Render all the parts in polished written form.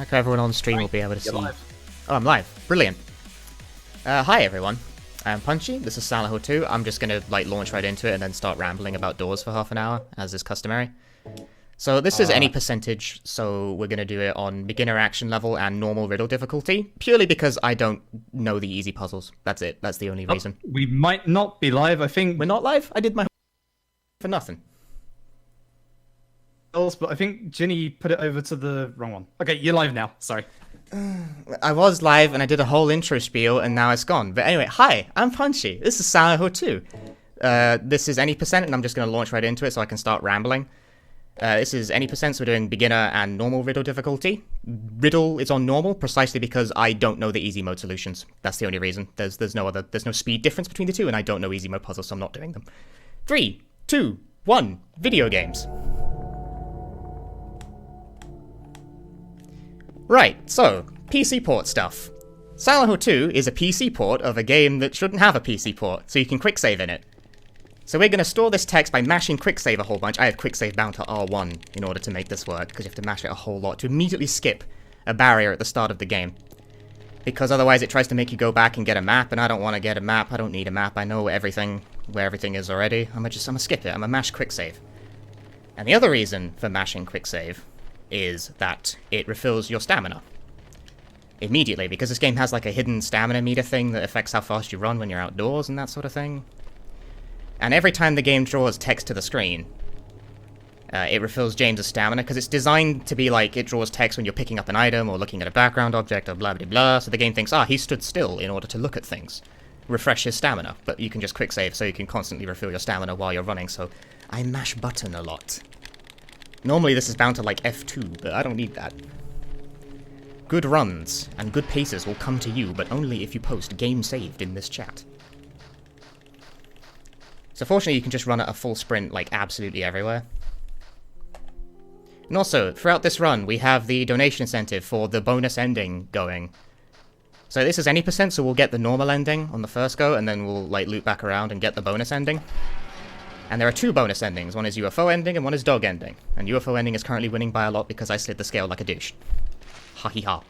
Like everyone on stream will be able to see. Live. Oh, I'm live. Brilliant. Hi everyone. I'm Punchy. This is Silent Hill 2. I'm just gonna launch right into it and then start rambling about doors for half an hour, as is customary. So this is any percentage, so we're gonna do it on beginner action level and normal riddle difficulty, purely because I don't know the easy puzzles. That's it. That's the only reason. We might not be live, I think. We're not live? I did my for nothing. But I think Ginny put it over to the wrong one. Okay, you're live now. Sorry. I was live and I did a whole intro spiel and now it's gone. But anyway, hi, I'm Punchy. This is Silent Hill 2. This is any percent and I'm just going to launch right into it so I can start rambling. This is any percent, so we're doing beginner and normal riddle difficulty. Riddle is on normal precisely because I don't know the easy mode solutions. That's the only reason. There's no speed difference between the two and I don't know easy mode puzzles, so I'm not doing them. 3, 2, 1, video games. Right, so, PC port stuff. Silent Hill 2 is a PC port of a game that shouldn't have a PC port, so you can quick save in it. So we're going to store this text by mashing quick save a whole bunch. I have quick save bound to R1 in order to make this work, because you have to mash it a whole lot to immediately skip a barrier at the start of the game. Because otherwise it tries to make you go back and get a map, and I don't want to get a map, I don't need a map, I know everything, where everything is already. I'm gonna skip it, I'm gonna mash quick save. And the other reason for mashing quick save is that it refills your stamina immediately, because this game has like a hidden stamina meter thing that affects how fast you run when you're outdoors and that sort of thing. And every time the game draws text to the screen, it refills James's stamina, because it's designed to be like it draws text when you're picking up an item or looking at a background object or blah blah blah, so the game thinks, he stood still in order to look at things. Refresh his stamina, but you can just quick save so you can constantly refill your stamina while you're running, so I mash button a lot. Normally this is bound to like F2, but I don't need that. Good runs and good paces will come to you, but only if you post game saved in this chat. So fortunately you can just run at a full sprint like absolutely everywhere. And also, throughout this run we have the donation incentive for the bonus ending going. So this is any percent, so we'll get the normal ending on the first go, and then we'll loop back around and get the bonus ending. And there are two bonus endings. One is UFO ending and one is dog ending. And UFO ending is currently winning by a lot because I slid the scale like a douche. Ha he ha.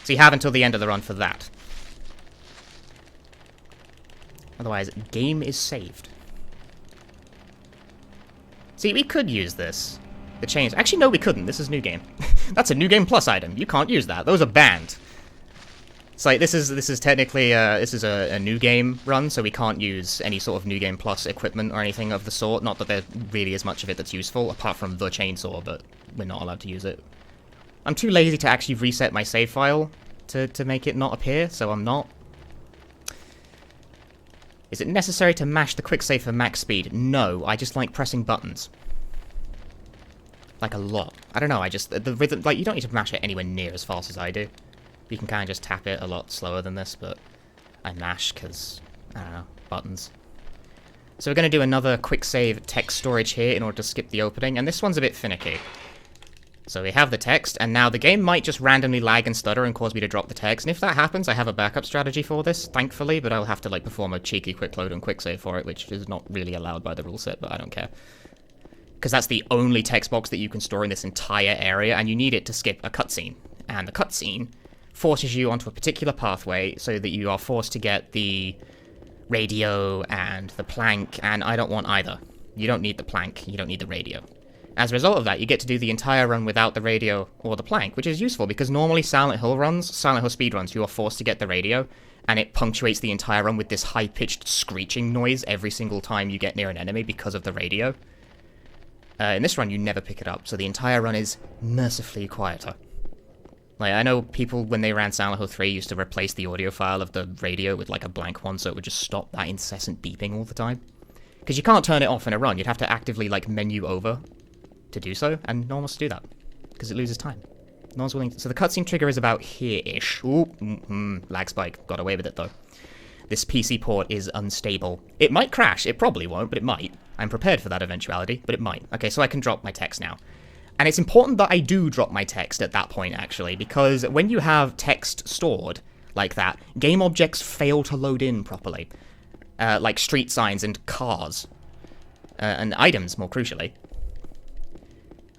So you have until the end of the run for that. Otherwise, game is saved. See, we could use this. The change. Actually, no, we couldn't. This is new game. That's a new game plus item. You can't use that. Those are banned. It's like, this is technically, this is a new game run, so we can't use any sort of new game plus equipment or anything of the sort. Not that there really is much of it that's useful, apart from the chainsaw, but we're not allowed to use it. I'm too lazy to actually reset my save file to make it not appear, so I'm not. Is it necessary to mash the quick save for max speed? No, I just like pressing buttons. Like a lot. I don't know, the rhythm, you don't need to mash it anywhere near as fast as I do. You can kind of just tap it a lot slower than this, but I mash because, I don't know, buttons. So we're going to do another quick save text storage here in order to skip the opening, and this one's a bit finicky. So we have the text, and now the game might just randomly lag and stutter and cause me to drop the text, and if that happens, I have a backup strategy for this, thankfully, but I'll have to perform a cheeky quick load and quick save for it, which is not really allowed by the rule set, but I don't care. Because that's the only text box that you can store in this entire area, and you need it to skip a cutscene. And the cutscene forces you onto a particular pathway so that you are forced to get the radio and the plank, and I don't want either. You don't need the plank, you don't need the radio. As a result of that, you get to do the entire run without the radio or the plank, which is useful because normally Silent Hill speedruns, you are forced to get the radio, and it punctuates the entire run with this high-pitched screeching noise every single time you get near an enemy because of the radio. In this run, you never pick it up, so the entire run is mercifully quieter. I know people, when they ran Silent Hill 3, used to replace the audio file of the radio with, a blank one, so it would just stop that incessant beeping all the time. Because you can't turn it off in a run, you'd have to actively, menu over to do so, and no one wants to do that, because it loses time. No one's willing to... So the cutscene trigger is about here-ish. Ooh, lag spike. Got away with it, though. This PC port is unstable. It might crash, it probably won't, but it might. I'm prepared for that eventuality, but it might. Okay, so I can drop my text now. And it's important that I do drop my text at that point, actually, because when you have text stored like that, game objects fail to load in properly. Like street signs and cars. And items, more crucially.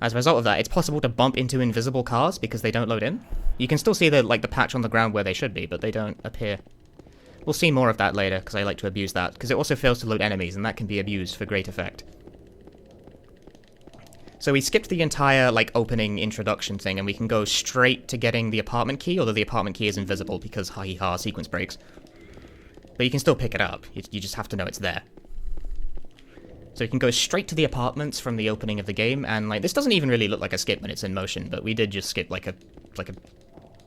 As a result of that, it's possible to bump into invisible cars because they don't load in. You can still see the patch on the ground where they should be, but they don't appear. We'll see more of that later, because I like to abuse that, because it also fails to load enemies, and that can be abused for great effect. So we skipped the entire, opening introduction thing, and we can go straight to getting the apartment key, although the apartment key is invisible, because ha-he-ha, sequence breaks. But you can still pick it up, you just have to know it's there. So you can go straight to the apartments from the opening of the game, and, this doesn't even really look like a skip when it's in motion, but we did just skip, a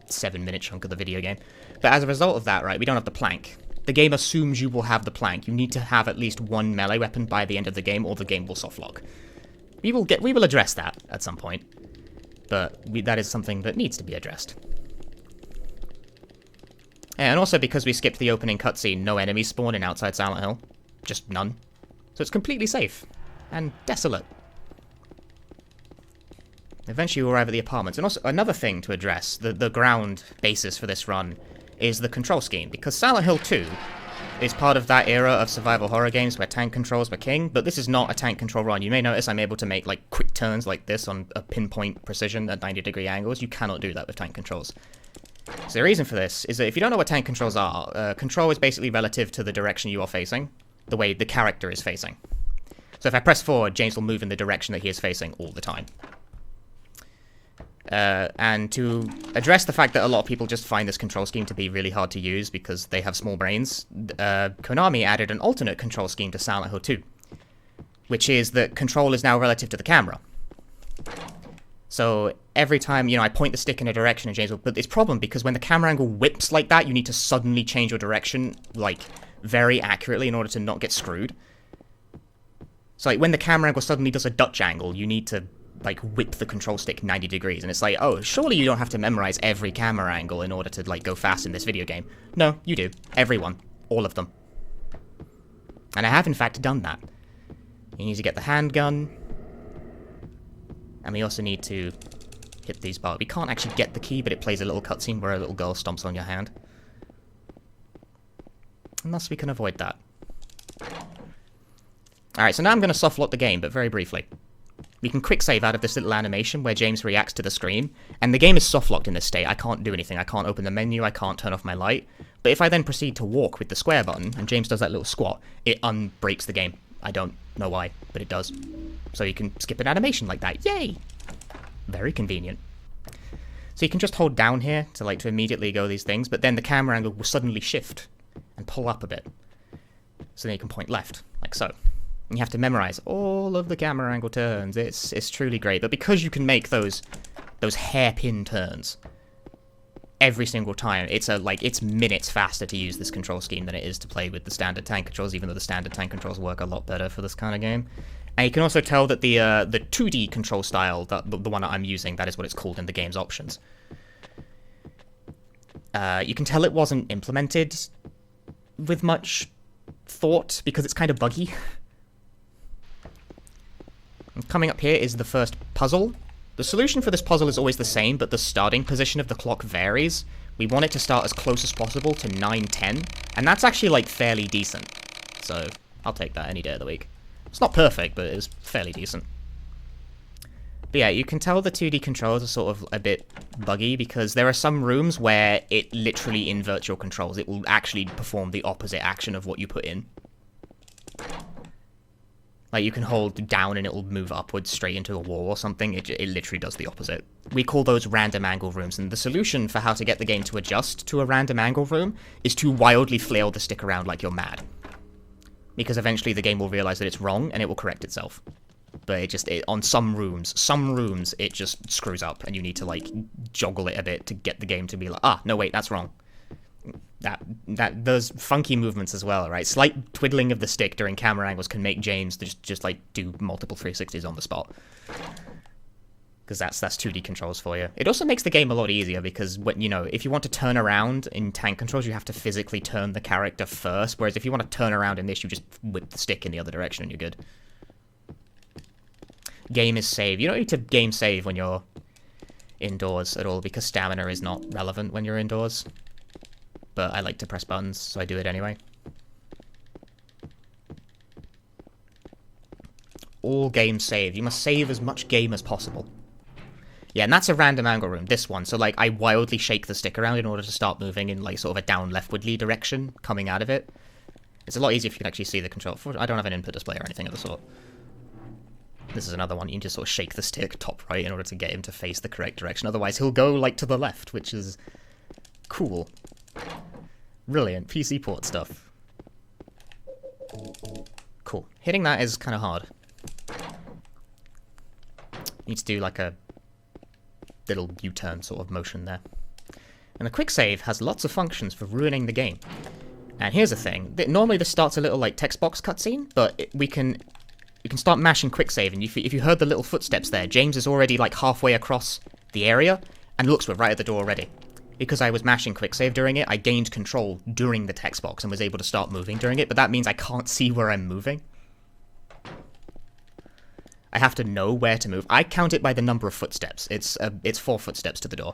7-minute chunk of the video game. But as a result of that, right, we don't have the plank. The game assumes you will have the plank. You need to have at least one melee weapon by the end of the game, or the game will softlock. We will address that at some point, but that is something that needs to be addressed. And also because we skipped the opening cutscene, no enemies spawn in outside Silent Hill. Just none. So it's completely safe. And desolate. Eventually we'll arrive at the apartments. And also, another thing to address, the ground basis for this run, is the control scheme. Because Silent Hill 2 is part of that era of survival horror games where tank controls were king, but this is not a tank control run. You may notice I'm able to make, quick turns like this on a pinpoint precision at 90-degree angles. You cannot do that with tank controls. So the reason for this is that if you don't know what tank controls are, control is basically relative to the direction you are facing, the way the character is facing. So if I press forward, James will move in the direction that he is facing all the time. And to address the fact that a lot of people just find this control scheme to be really hard to use because they have small brains, Konami added an alternate control scheme to Silent Hill 2, which is that control is now relative to the camera. So every time, I point the stick in a direction and James will... But it's a problem because when the camera angle whips like that, you need to suddenly change your direction, very accurately in order to not get screwed. So, when the camera angle suddenly does a Dutch angle, you need to, whip the control stick 90 degrees. And it's oh, surely you don't have to memorize every camera angle in order to, go fast in this video game. No, you do. Everyone. All of them. And I have, in fact, done that. You need to get the handgun. And we also need to hit these bars. We can't actually get the key, but it plays a little cutscene where a little girl stomps on your hand. And thus we can avoid that. Alright, so now I'm going to softlock the game, but very briefly. We can quick save out of this little animation where James reacts to the scream, and the game is softlocked in this state. I can't do anything. I can't open the menu, I can't turn off my light. But if I then proceed to walk with the square button, and James does that little squat, it unbreaks the game. I don't know why, but it does. So you can skip an animation like that. Yay! Very convenient. So you can just hold down here to immediately go these things, but then the camera angle will suddenly shift and pull up a bit. So then you can point left, like so. And you have to memorize all of the camera angle turns. It's truly great. But because you can make those hairpin turns every single time, it's minutes faster to use this control scheme than it is to play with the standard tank controls, even though the standard tank controls work a lot better for this kind of game. And you can also tell that the 2D control style, the one that I'm using, that is what it's called in the game's options. You can tell it wasn't implemented with much thought because it's kind of buggy. Coming up here is the first puzzle. The solution for this puzzle is always the same, but the starting position of the clock varies. We want it to start as close as possible to 9:10, and that's actually, fairly decent. So, I'll take that any day of the week. It's not perfect, but it's fairly decent. But yeah, you can tell the 2D controls are sort of a bit buggy, because there are some rooms where it literally inverts your controls. It will actually perform the opposite action of what you put in. You can hold down and it will move upwards straight into a wall or something. It literally does the opposite. We call those random angle rooms, and the solution for how to get the game to adjust to a random angle room is to wildly flail the stick around like you're mad. Because eventually the game will realize that it's wrong and it will correct itself. But on some rooms, it just screws up and you need to, joggle it a bit to get the game to be no wait, that's wrong. Those funky movements as well, right? Slight twiddling of the stick during camera angles can make James just do multiple 360s on the spot. Because that's 2D controls for you. It also makes the game a lot easier because if you want to turn around in tank controls, you have to physically turn the character first, whereas if you want to turn around in this, you just whip the stick in the other direction and you're good. Game is save. You don't need to game save when you're indoors at all because stamina is not relevant when you're indoors. But I like to press buttons, so I do it anyway. all game save. You must save as much game as possible. Yeah, and that's a random angle room, this one. So, like, I wildly shake the stick around in order to start moving in, like, sort of a down leftwardly direction coming out of it. It's a lot easier if you can actually see the control. I don't have an input display or anything of the sort. This is another one. You can just sort of shake the stick top right in order to get him to face the correct direction. Otherwise, he'll go, like, to the left, which is cool. Brilliant. PC port stuff. Cool. Hitting that is kind of hard. Need to do, like, a little U-turn sort of motion there. And the quick save has lots of functions for ruining the game. And here's the thing. Normally this starts a little, like, text box cutscene, but we can start mashing quick save, and if you heard the little footsteps there, James is already, like, halfway across the area, and looks, we're right at the door already. Because I was mashing quick save during it, I gained control during the text box and was able to start moving during it, but that means I can't see where I'm moving. I have to know where to move. I count it by the number of footsteps. It's 4 footsteps to the door.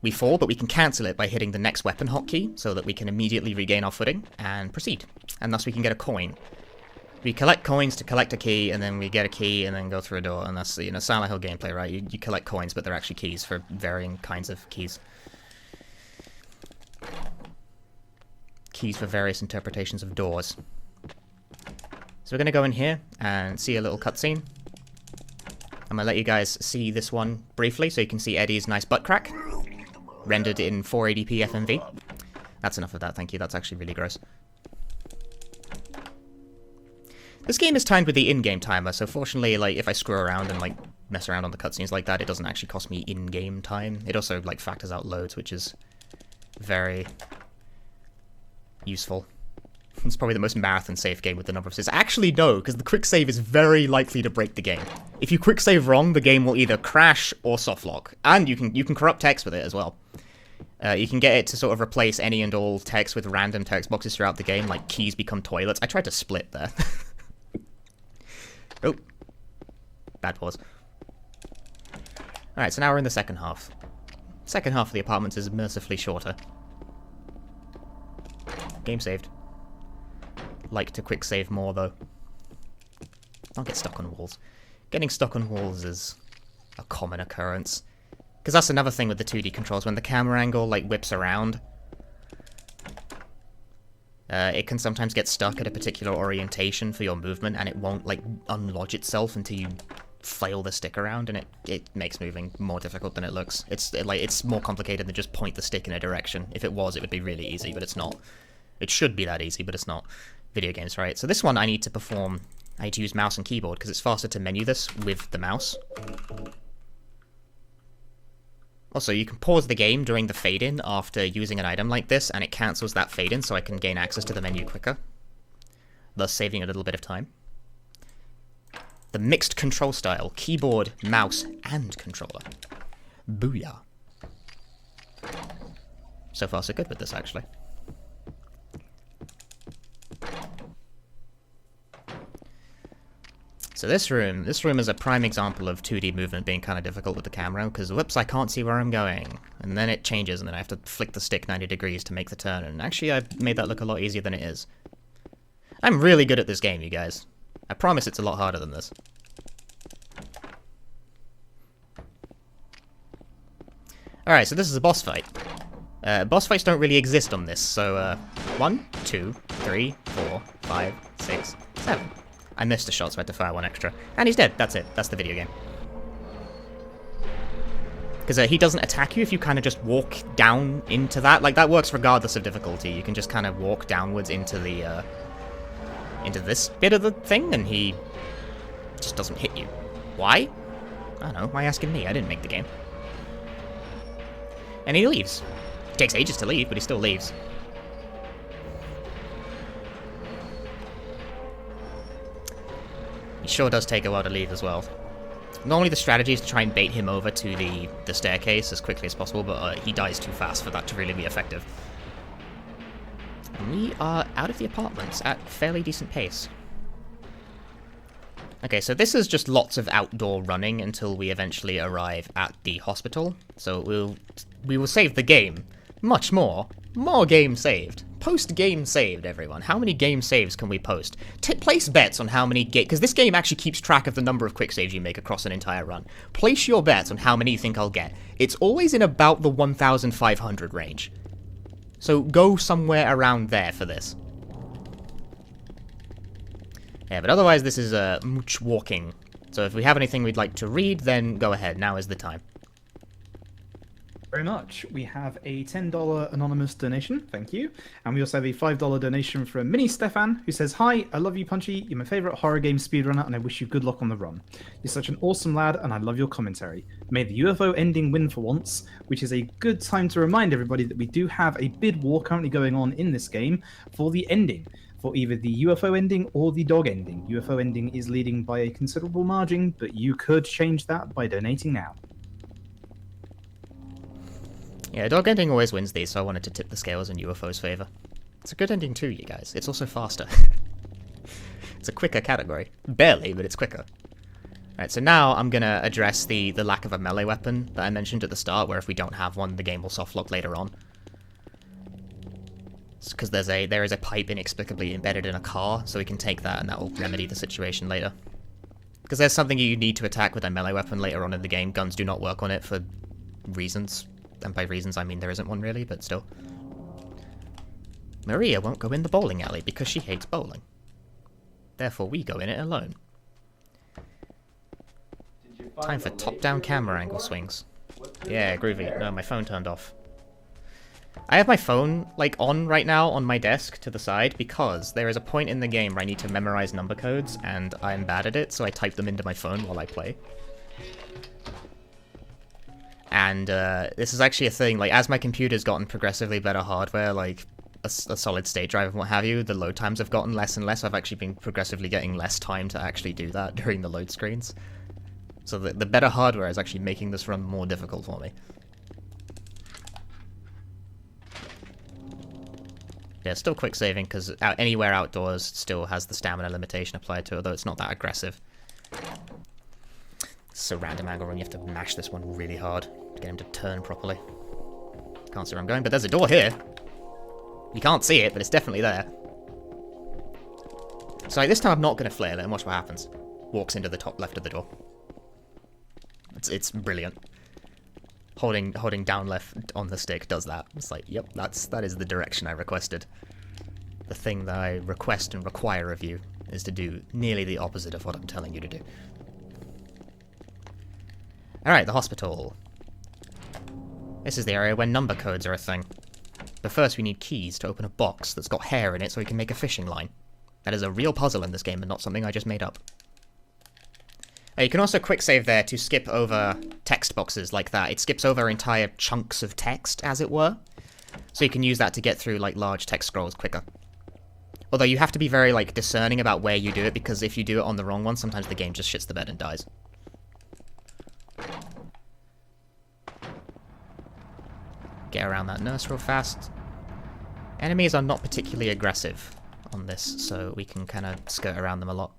We fall, but we can cancel it by hitting the next weapon hotkey, so that we can immediately regain our footing and proceed. And thus we can get a coin. We collect coins to collect a key, and then we get a key, and then go through a door, and that's, you know, Silent Hill gameplay, right? You collect coins, but they're actually keys for varying kinds of keys. Keys for various interpretations of doors. So we're going to go in here and see a little cutscene. I'm going to let you guys see this one briefly, so you can see Eddie's nice butt crack. Rendered in 480p FMV. That's enough of that, thank you. That's actually really gross. This game is timed with the in-game timer, so fortunately, like, if I screw around and, like, mess around on the cutscenes like that, it doesn't actually cost me in-game time. It also, like, factors out loads, which is very useful. It's probably the most marathon safe game with the number of saves. Actually, no, because the quick save is very likely to break the game. If you quick save wrong, the game will either crash or softlock. And you can corrupt text with it as well. You can get it to sort of replace any and all text with random text boxes throughout the game, like keys become toilets. I tried to split there. Oh. Bad pause. Alright, so now we're in the second half. Second half of the apartment is mercifully shorter. Game saved. Like to quick save more, though. Don't get stuck on walls. Getting stuck on walls is a common occurrence. Because that's another thing with the 2D controls. When the camera angle, like, whips around, it can sometimes get stuck at a particular orientation for your movement, and it won't, like, unlodge itself until you flail the stick around, and it makes moving more difficult than it looks. It's more complicated than just point the stick in a direction. If it was, it would be really easy, but it's not. It should be that easy, but it's not. Video games, right? So this one I need to use mouse and keyboard, because it's faster to menu this with the mouse. Also, you can pause the game during the fade-in after using an item like this, and it cancels that fade-in so I can gain access to the menu quicker, thus saving a little bit of time. The mixed control style, keyboard, mouse, and controller. Booyah. So far so good with this, actually. So this room is a prime example of 2D movement being kind of difficult with the camera, because whoops, I can't see where I'm going. And then it changes, and then I have to flick the stick 90 degrees to make the turn, and actually I've made that look a lot easier than it is. I'm really good at this game, you guys. I promise it's a lot harder than this. Alright, so this is a boss fight. Boss fights don't really exist on this, so 1, 2, 3, 4, 5, 6, 7. I missed a shot, so I had to fire one extra. And he's dead. That's it. That's the video game. Because he doesn't attack you if you kind of just walk down into that. Like, that works regardless of difficulty. You can just kind of walk downwards into the, into this bit of the thing, and he just doesn't hit you. Why? I don't know. Why asking me? I didn't make the game. And he leaves. It takes ages to leave, but he still leaves. He sure does take a while to leave as well. Normally the strategy is to try and bait him over to the staircase as quickly as possible, but he dies too fast for that to really be effective. And we are out of the apartments at fairly decent pace. Okay, so this is just lots of outdoor running until we eventually arrive at the hospital. So we will save the game. Much more. More game saved. post game saved, everyone. How many game saves can we post? Place bets on how many because this game actually keeps track of the number of quick saves you make across an entire run. Place your bets on how many you think I'll get. It's always in about the 1,500 range. So go somewhere around there for this. Yeah, but otherwise this is much walking. So if we have anything we'd like to read, then go ahead. Now is the time. Very much. We have a $10 anonymous donation, thank you. And we also have a $5 donation from Mini Stefan, who says, "Hi, I love you, Punchy. You're my favourite horror game speedrunner, and I wish you good luck on the run. You're such an awesome lad, and I love your commentary. May the UFO ending win for once," which is a good time to remind everybody that we do have a bid war currently going on in this game for the ending. For either the UFO ending or the dog ending. UFO ending is leading by a considerable margin, but you could change that by donating now. Yeah, dog ending always wins these, so I wanted to tip the scales in UFO's favour. It's a good ending too, you guys. It's also faster. It's a quicker category. Barely, but it's quicker. Alright, so now I'm gonna address the lack of a melee weapon that I mentioned at the start, where if we don't have one, the game will softlock later on. Because there is a pipe inexplicably embedded in a car, so we can take that and that will remedy the situation later. Because there's something you need to attack with a melee weapon later on in the game. Guns do not work on it for reasons. And by reasons, I mean there isn't one really, but still. Maria won't go in the bowling alley because she hates bowling. Therefore, we go in it alone. Time for top-down camera angle swings. Yeah, groovy. No, my phone turned off. I have my phone, like, on right now on my desk to the side because there is a point in the game where I need to memorize number codes, and I'm bad at it, so I type them into my phone while I play. And this is actually a thing, like, as my computer's gotten progressively better hardware, like a solid-state drive and what have you, the load times have gotten less and less. I've actually been progressively getting less time to actually do that during the load screens. So the better hardware is actually making this run more difficult for me. Yeah, still quick saving, because anywhere outdoors still has the stamina limitation applied to it, although it's not that aggressive. It's a random angle run, you have to mash this one really hard to get him to turn properly. Can't see where I'm going, but there's a door here. You can't see it, but it's definitely there. So like, this time I'm not going to flail it and watch what happens. Walks into the top left of the door. It's brilliant. Holding down left on the stick does that. It's like, yep, that is the direction I requested. The thing that I request and require of you is to do nearly the opposite of what I'm telling you to do. Alright, the hospital. This is the area where number codes are a thing. But first we need keys to open a box that's got hair in it so we can make a fishing line. That is a real puzzle in this game and not something I just made up. You can also quick save there to skip over text boxes like that. It skips over entire chunks of text, as it were. So you can use that to get through like large text scrolls quicker. Although you have to be very like discerning about where you do it, because if you do it on the wrong one, sometimes the game just shits the bed and dies. Get around that nurse real fast. Enemies are not particularly aggressive on this, so we can kind of skirt around them a lot.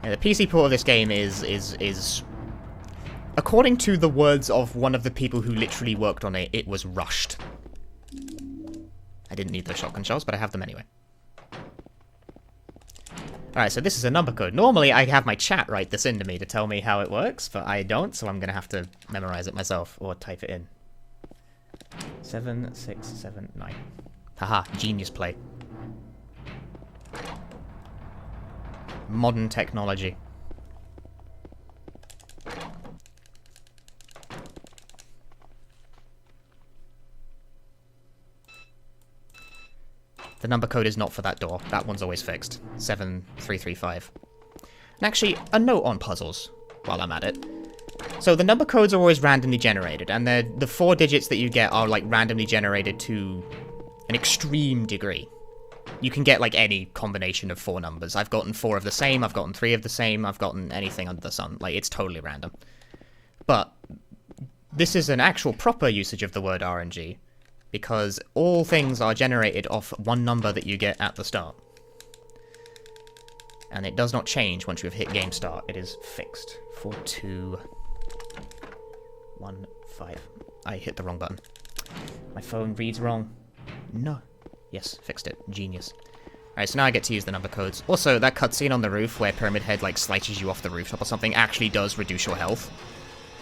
Yeah, the PC port of this game is according to the words of one of the people who literally worked on it, it was rushed. I didn't need those shotgun shells, but I have them anyway. Alright, so this is a number code. Normally I have my chat write this into me to tell me how it works, but I don't, so I'm going to have to memorize it myself, or type it in. 7679. Haha, genius play. Modern technology. The number code is not for that door. That one's always fixed. 7335. And actually, a note on puzzles, while I'm at it. So the number codes are always randomly generated, and the 4 digits that you get are like randomly generated to an extreme degree. You can get like any combination of 4 numbers. I've gotten 4 of the same, I've gotten 3 of the same, I've gotten anything under the sun. Like, it's totally random. But this is an actual proper usage of the word RNG, because all things are generated off one number that you get at the start. And it does not change once you have hit game start. It is fixed. 4215. I hit the wrong button. My phone reads wrong. No. Yes, fixed it. Genius. Alright, so now I get to use the number codes. Also, that cutscene on the roof where Pyramid Head, like, slices you off the rooftop or something actually does reduce your health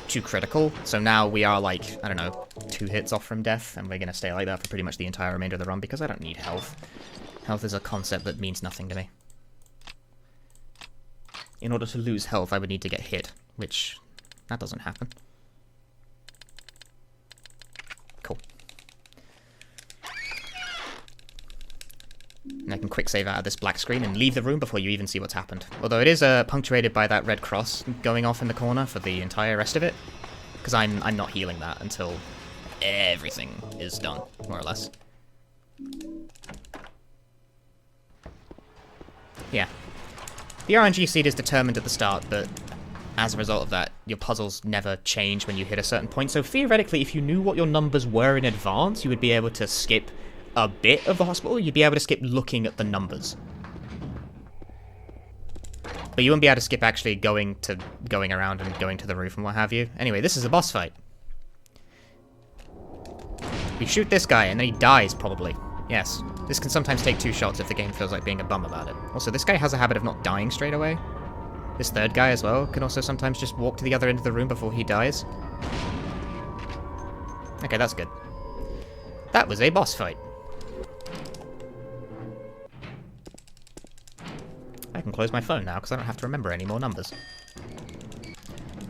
to critical. So now we are, like, I don't know, 2 hits off from death, and we're gonna stay like that for pretty much the entire remainder of the run because I don't need health. Health is a concept that means nothing to me. In order to lose health, I would need to get hit, which, that doesn't happen. Cool. And I can quick save out of this black screen and leave the room before you even see what's happened. Although it is punctuated by that red cross going off in the corner for the entire rest of it. Because I'm not healing that until everything is done, more or less. Yeah. The RNG seed is determined at the start, but as a result of that, your puzzles never change when you hit a certain point. So theoretically, if you knew what your numbers were in advance, you would be able to skip a bit of the hospital. You'd be able to skip looking at the numbers. But you wouldn't be able to skip actually going around and going to the roof and what have you. Anyway, this is a boss fight. We shoot this guy and then he dies, probably. Yes. This can sometimes take 2 shots if the game feels like being a bum about it. Also, this guy has a habit of not dying straight away. This third guy as well can also sometimes just walk to the other end of the room before he dies. Okay, that's good. That was a boss fight. I can close my phone now because I don't have to remember any more numbers.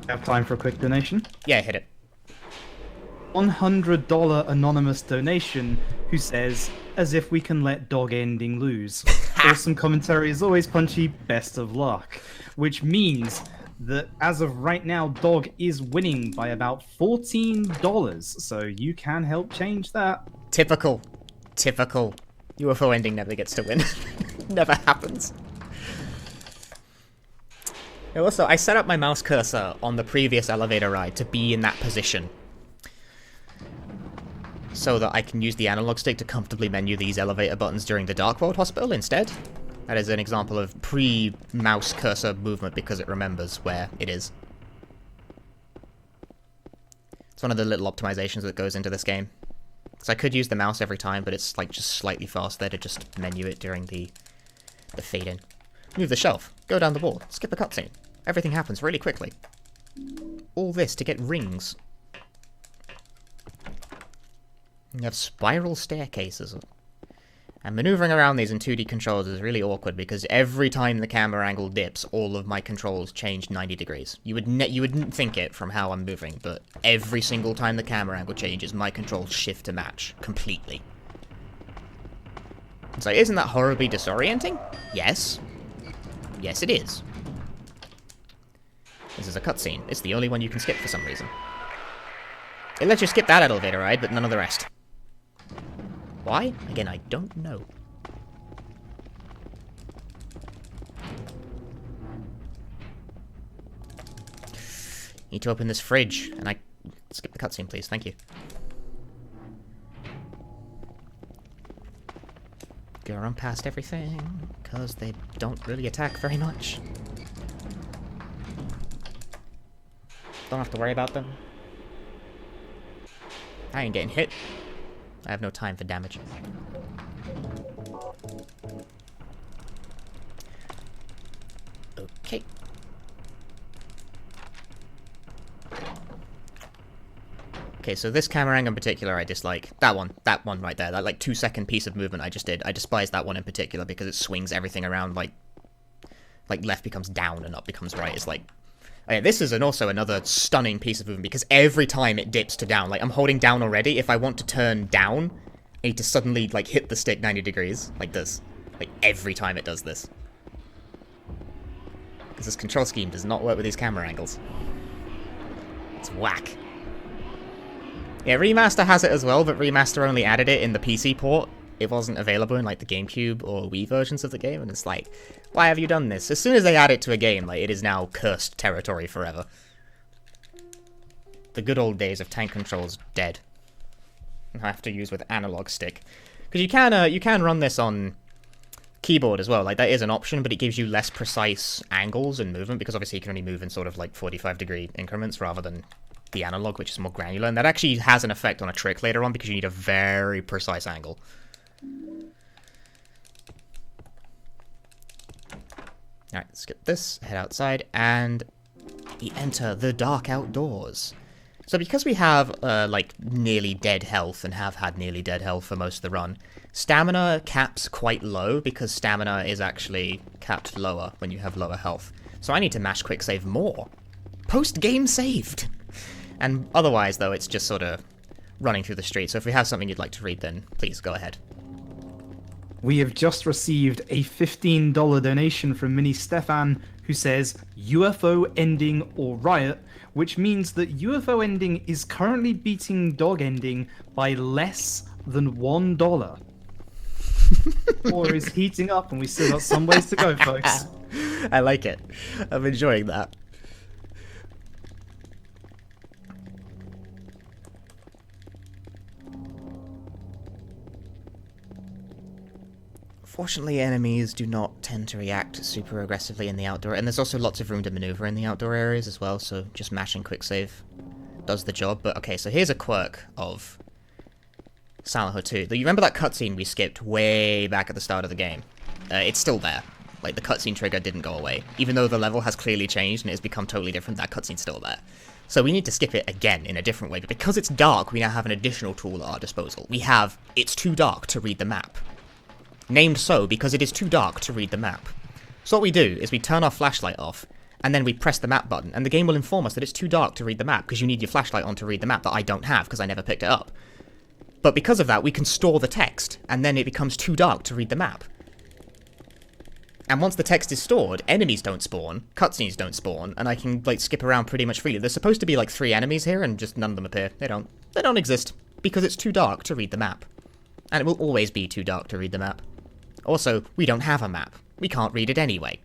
Have time for a quick donation? Yeah, hit it. $100 anonymous donation who says, as if we can let dog ending lose. Awesome commentary as always, Punchy. Best of luck. Which means that as of right now, dog is winning by about $14. So you can help change that. Typical. Typical. UFO ending never gets to win. Never happens. And also, I set up my mouse cursor on the previous elevator ride to be in that position, so that I can use the analog stick to comfortably menu these elevator buttons during the Dark World Hospital instead. That is an example of pre-mouse cursor movement because it remembers where it is. It's one of the little optimizations that goes into this game. So I could use the mouse every time, but it's like just slightly faster to just menu it during the fade in. Move the shelf, go down the wall, skip a cutscene. Everything happens really quickly. All this to get rings. You have spiral staircases. And maneuvering around these in 2D controls is really awkward because every time the camera angle dips, all of my controls change 90 degrees. You wouldn't think it from how I'm moving, but every single time the camera angle changes, my controls shift to match completely. So isn't that horribly disorienting? Yes. Yes, it is. This is a cutscene. It's the only one you can skip for some reason. It lets you skip that elevator ride, but none of the rest. Why? Again, I don't know. Need to open this fridge, and I... Skip the cutscene, please. Thank you. Go run past everything, because they don't really attack very much. Don't have to worry about them. I ain't getting hit. I have no time for damage. Okay. Okay, so this camera angle in particular I dislike. That one right there. That like 2-second piece of movement I just did. I despise that one in particular because it swings everything around like left becomes down and up becomes right. It's like... Okay, this is also another stunning piece of movement because every time it dips to down, like I'm holding down already, if I want to turn down, I need to suddenly like hit the stick 90 degrees, like this. Like every time it does this. Because this control scheme does not work with these camera angles. It's whack. Yeah, Remaster has it as well, but Remaster only added it in the PC port. It wasn't available in like the GameCube or Wii versions of the game, and it's like, why have you done this? As soon as they add it to a game, like it is now cursed territory forever. The good old days of tank controls dead. I have to use with analog stick, because you can run this on keyboard as well. Like that is an option, but it gives you less precise angles and movement because obviously you can only move in sort of like 45-degree increments rather than the analog, which is more granular, and that actually has an effect on a trick later on because you need a very precise angle. Alright, skip this, head outside, and we enter the dark outdoors. So because we have, like, nearly dead health, and have had nearly dead health for most of the run, stamina caps quite low, because stamina is actually capped lower when you have lower health. So I need to mash quick save more. Post-game saved! And otherwise, though, it's just sort of running through the street. So if we have something you'd like to read, then please go ahead. We have just received a $15 donation from Mini Stefan, who says UFO ending or riot, which means that UFO ending is currently beating dog ending by less than $1. Or is heating up, and we still got some ways to go, folks. I like it. I'm enjoying that. Fortunately, enemies do not tend to react super aggressively in the outdoor, and there's also lots of room to maneuver in the outdoor areas as well, so just mashing quick save does the job. But okay, so here's a quirk of Silent Hill 2. You remember that cutscene we skipped way back at the start of the game? It's still there. Like, the cutscene trigger didn't go away. Even though the level has clearly changed and it's become totally different, that cutscene's still there. So we need to skip it again in a different way, but because it's dark, we now have an additional tool at our disposal. We have It's Too Dark to Read the Map. Named so because it is too dark to read the map. So what we do is we turn our flashlight off, and then we press the map button, and the game will inform us that it's too dark to read the map, because you need your flashlight on to read the map that I don't have, because I never picked it up. But because of that, we can store the text, and then it becomes too dark to read the map. And once the text is stored, enemies don't spawn, cutscenes don't spawn, and I can, like, skip around pretty much freely. There's supposed to be, like, 3 enemies here, and just none of them appear. They don't. They don't exist, because it's too dark to read the map. And it will always be too dark to read the map. Also, we don't have a map. We can't read it anyway.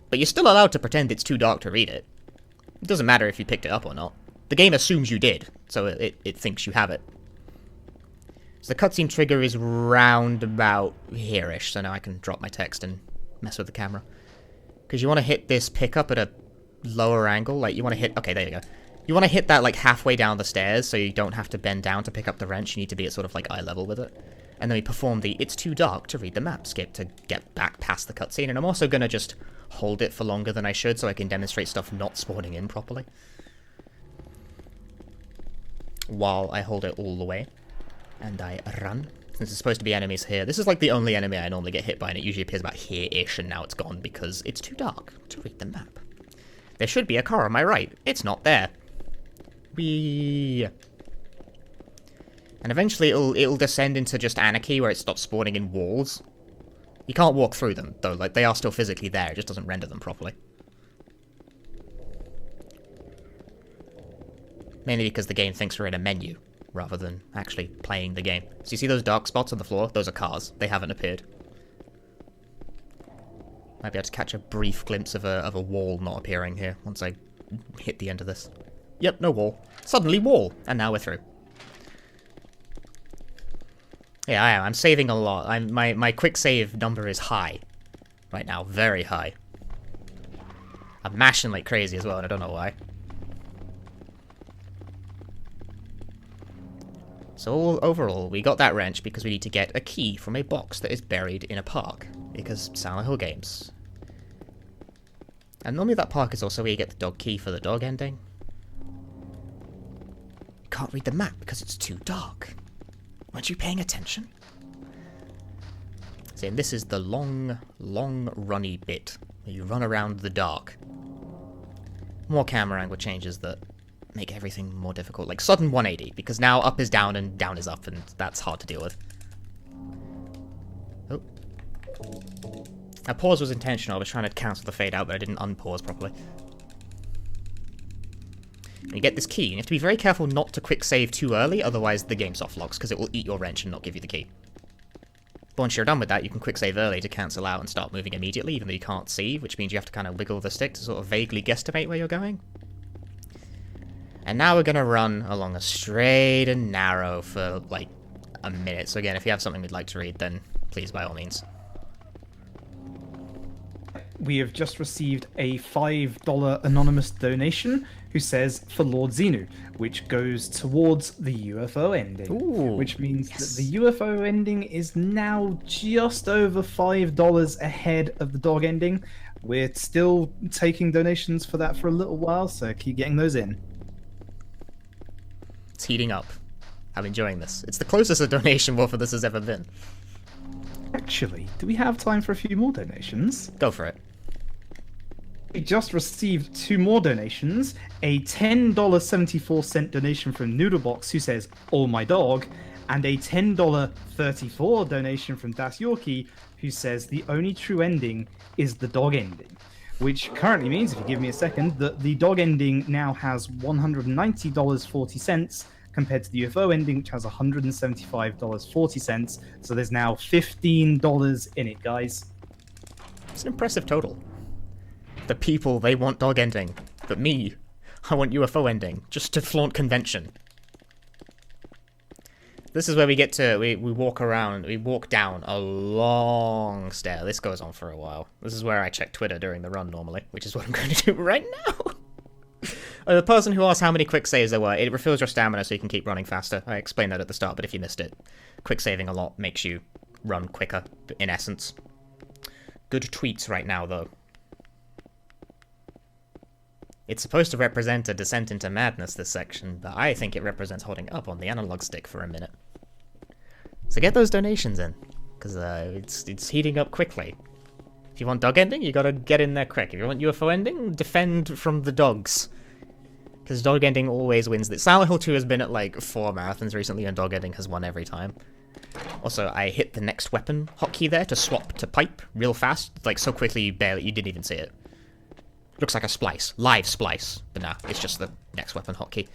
But you're still allowed to pretend it's too dark to read it. It doesn't matter if you picked it up or not. The game assumes you did, so it thinks you have it. So the cutscene trigger is round about here-ish, so now I can drop my text and mess with the camera. Because you want to hit this pickup at a lower angle, like you want to hit... Okay, there you go. You want to hit that like halfway down the stairs, so you don't have to bend down to pick up the wrench. You need to be at sort of like eye level with it. And then we perform the It's Too Dark to Read the Map skip to get back past the cutscene. And I'm also going to just hold it for longer than I should so I can demonstrate stuff not spawning in properly. While I hold it all the way. And I run. Since there's supposed to be enemies here. This is like the only enemy I normally get hit by, and it usually appears about here-ish, and now it's gone because it's too dark to read the map. There should be a car on my right. It's not there. Whee! And eventually it'll descend into just anarchy where it stops spawning in walls. You can't walk through them, though. Like, they are still physically there. It just doesn't render them properly. Mainly because the game thinks we're in a menu, rather than actually playing the game. So you see those dark spots on the floor? Those are cars. They haven't appeared. Might be able to catch a brief glimpse of a wall not appearing here once I hit the end of this. Yep, no wall. Suddenly wall! And now we're through. Yeah, I am. I'm saving a lot. My quick save number is high. Right now. Very high. I'm mashing like crazy as well, and I don't know why. So overall, we got that wrench because we need to get a key from a box that is buried in a park. Because Silent Hill games. And normally that park is also where you get the dog key for the dog ending. Can't read the map because it's too dark. Weren't you paying attention? See, and this is the long runny bit where you run around the dark. More camera angle changes that make everything more difficult. Like sudden 180, because now up is down and down is up, and that's hard to deal with. Oh. That pause was intentional. I was trying to cancel the fade out, but I didn't unpause properly. And you get this key, and you have to be very careful not to quick save too early, otherwise the game soft locks, because it will eat your wrench and not give you the key. But once you're done with that, you can quick save early to cancel out and start moving immediately, even though you can't see, which means you have to kind of wiggle the stick to sort of vaguely guesstimate where you're going. And now we're going to run along a straight and narrow for, like, a minute. So again, if you have something you'd like to read, then please, by all means. we have just received a $5 anonymous donation who says for Lord Xenu, which goes towards the UFO ending. Ooh, which means yes. that the UFO ending is now just over $5 ahead of the dog ending. We're still taking donations for that for a little while, so keep getting those in. It's heating up. I'm enjoying this. It's the closest a donation war for this has ever been. Actually, do we have time for a few more donations? Go for it. We just received 2 more donations. A $10.74 donation from Noodlebox, who says, "Oh my dog," and a $10.34 donation from Das Yorkie, who says the only true ending is the dog ending. Which currently means, if you give me a second, that the dog ending now has $190.40 compared to the UFO ending, which has $175.40. So there's now $15 in it, guys. It's an impressive total. The people, they want dog ending. But me, I want UFO ending, just to flaunt convention. This is where we get to, we walk around, we walk down a long stair. This goes on for a while. This is where I check Twitter during the run normally, which is what I'm going to do right now. The person who asked how many quick saves there were, it refills your stamina so you can keep running faster. I explained that at the start, but if you missed it, quick saving a lot makes you run quicker, in essence. Good tweets right now, though. It's supposed to represent a descent into madness, this section, but I think it represents holding up on the analog stick for a minute. So get those donations in, because it's heating up quickly. If you want dog ending, you gotta get in there quick. If you want UFO ending, defend from the dogs. Because dog ending always wins. Silent Hill 2 has been at like 4 marathons recently, and dog ending has won every time. Also, I hit the next weapon hotkey there to swap to pipe real fast, like so quickly you didn't even see it. Looks like a splice. Live splice. But nah, it's just the next weapon hotkey.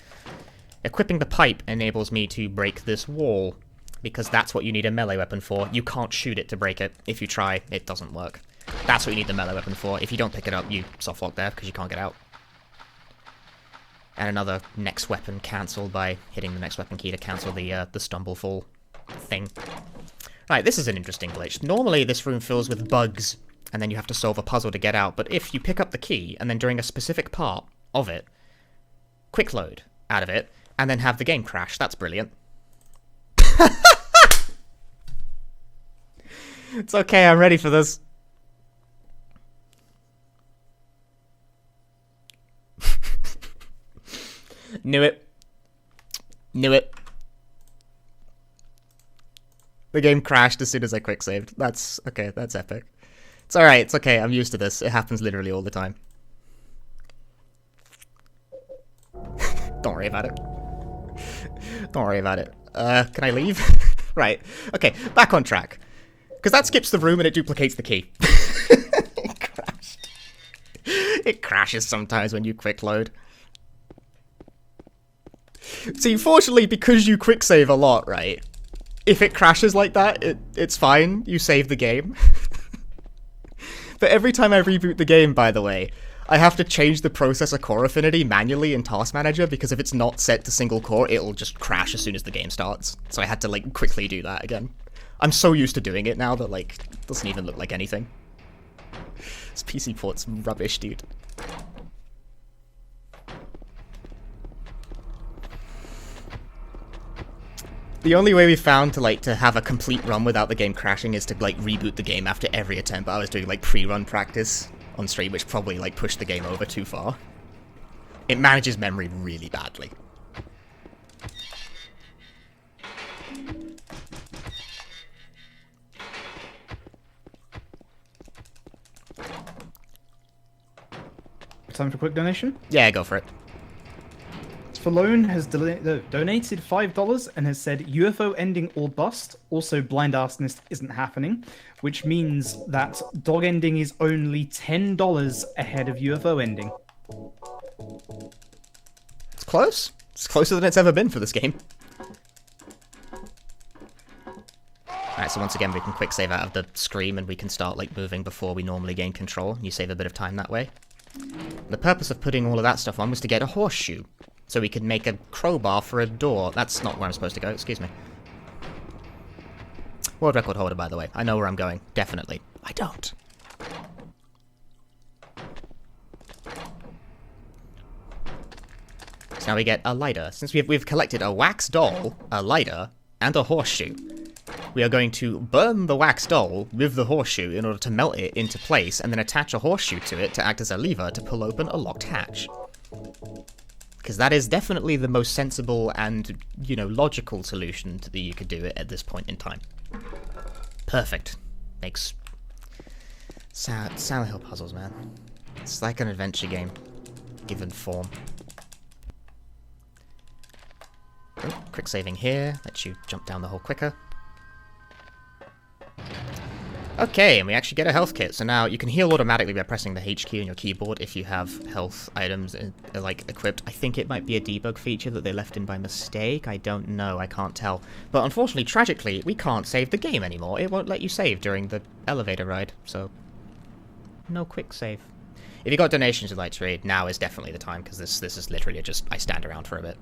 Equipping the pipe enables me to break this wall, because that's what you need a melee weapon for. You can't shoot it to break it. If you try, it doesn't work. That's what you need the melee weapon for. If you don't pick it up, you softlock there, because you can't get out. And another next weapon cancelled by hitting the next weapon key to cancel the stumble fall thing. Right, this is an interesting glitch. Normally this room fills with bugs, and then you have to solve a puzzle to get out, but if you pick up the key, and then during a specific part of it, quick load out of it, and then have the game crash, that's brilliant. It's okay, I'm ready for this. Knew it. Knew it. The game crashed as soon as I quick saved. That's okay, that's epic. It's alright, it's okay, I'm used to this. It happens literally all the time. Don't worry about it. Don't worry about it. Can I leave? Right, okay, back on track. Because that skips the room and it duplicates the key. It crashed. It crashes sometimes when you quick load. See, fortunately, because you quick save a lot, right? If it crashes like that, it's fine. You save the game. But every time I reboot the game, by the way, I have to change the processor core affinity manually in Task Manager, because if it's not set to single core, it'll just crash as soon as the game starts. So I had to, like, quickly do that again. I'm so used to doing it now that, like, it doesn't even look like anything. This PC port's rubbish, dude. The only way we found to have a complete run without the game crashing is to like reboot the game after every attempt. I was doing like pre-run practice on stream, which probably like pushed the game over too far. It manages memory really badly. Time for a quick donation? Yeah, go for it. Falone has donated $5 and has said UFO ending or bust. Also, blind arsonist isn't happening, which means that dog ending is only $10 ahead of UFO ending. It's close. It's closer than it's ever been for this game. Alright, so once again we can quick save out of the scream and we can start like moving before we normally gain control. You save a bit of time that way. The purpose of putting all of that stuff on was to get a horseshoe. So we could make a crowbar for a door. That's not where I'm supposed to go, excuse me. World record holder, by the way. I know where I'm going. Definitely. I don't. So now we get a lighter. Since we've collected a wax doll, a lighter, and a horseshoe, we are going to burn the wax doll with the horseshoe in order to melt it into place, and then attach a horseshoe to it to act as a lever to pull open a locked hatch. Because that is definitely the most sensible and, you know, logical solution that you could do it at this point in time. Perfect. Makes Silent Hill puzzles, man. It's like an adventure game, given form. Oh, quick saving here, lets you jump down the hole quicker. Okay, and we actually get a health kit, so now you can heal automatically by pressing the H key on your keyboard if you have health items like equipped. I think it might be a debug feature that they left in by mistake, I don't know, I can't tell. But unfortunately, tragically, we can't save the game anymore. It won't let you save during the elevator ride, so no quick save. If you got donations you'd like to read, now is definitely the time, because this is literally just, I stand around for a bit.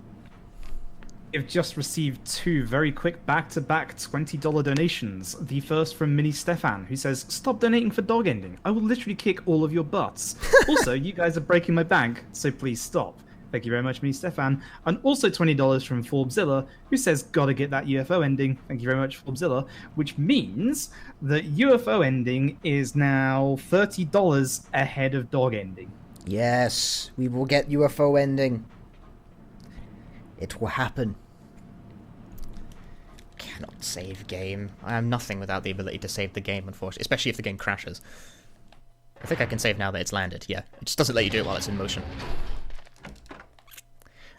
You've just received 2 very quick back-to-back $20 donations. The first from Mini Stefan, who says, "Stop donating for dog ending. I will literally kick all of your butts. Also, you guys are breaking my bank, so please stop." Thank you very much, Mini Stefan. And also $20 from Forbezilla, who says, "Gotta get that UFO ending." Thank you very much, Forbezilla. Which means that UFO ending is now $30 ahead of dog ending. Yes, we will get UFO ending. It will happen. Cannot save game. I am nothing without the ability to save the game, unfortunately, especially if the game crashes. I think I can save now that it's landed, yeah. It just doesn't let you do it while it's in motion.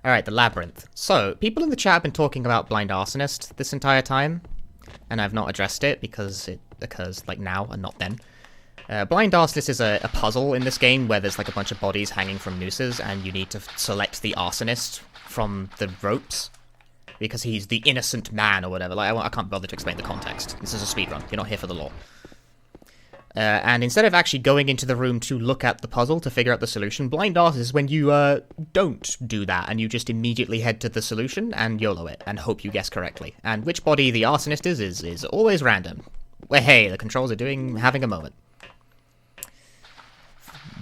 Alright, the labyrinth. So, people in the chat have been talking about Blind Arsonist this entire time, and I've not addressed it because it occurs, like, now and not then. Blind Arsonist is a puzzle in this game where there's, like, a bunch of bodies hanging from nooses, and you need to select the arsonist from the ropes, because he's the innocent man or whatever. Like, I can't bother to explain the context. This is a speedrun. You're not here for the lore. And instead of actually going into the room to look at the puzzle to figure out the solution, Blind Arsonist is when you don't do that, and you just immediately head to the solution and YOLO it, and hope you guess correctly. And which body the arsonist is always random. Well, hey, the controls are having a moment.